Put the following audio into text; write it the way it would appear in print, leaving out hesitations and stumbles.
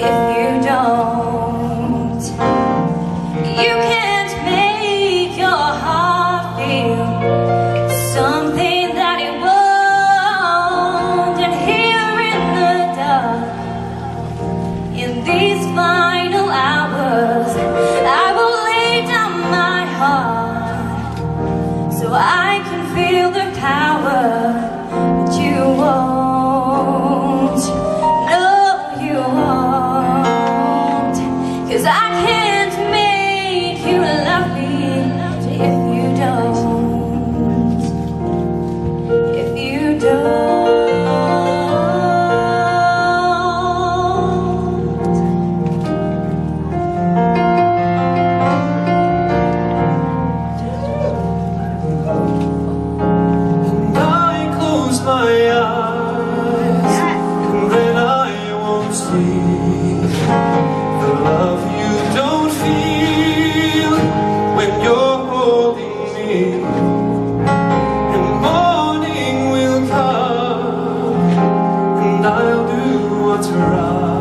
if you don't. You can't make your heart feel something that it won't. And here in the dark, in these final hours, I will lay down my heart so I can feel the power that you won't. No, you won't. 'Cause I can't make you love me if you don't. If you don't. My eyes, and then I won't see the love you don't feel when you're holding me. And morning will come, and I'll do what's right.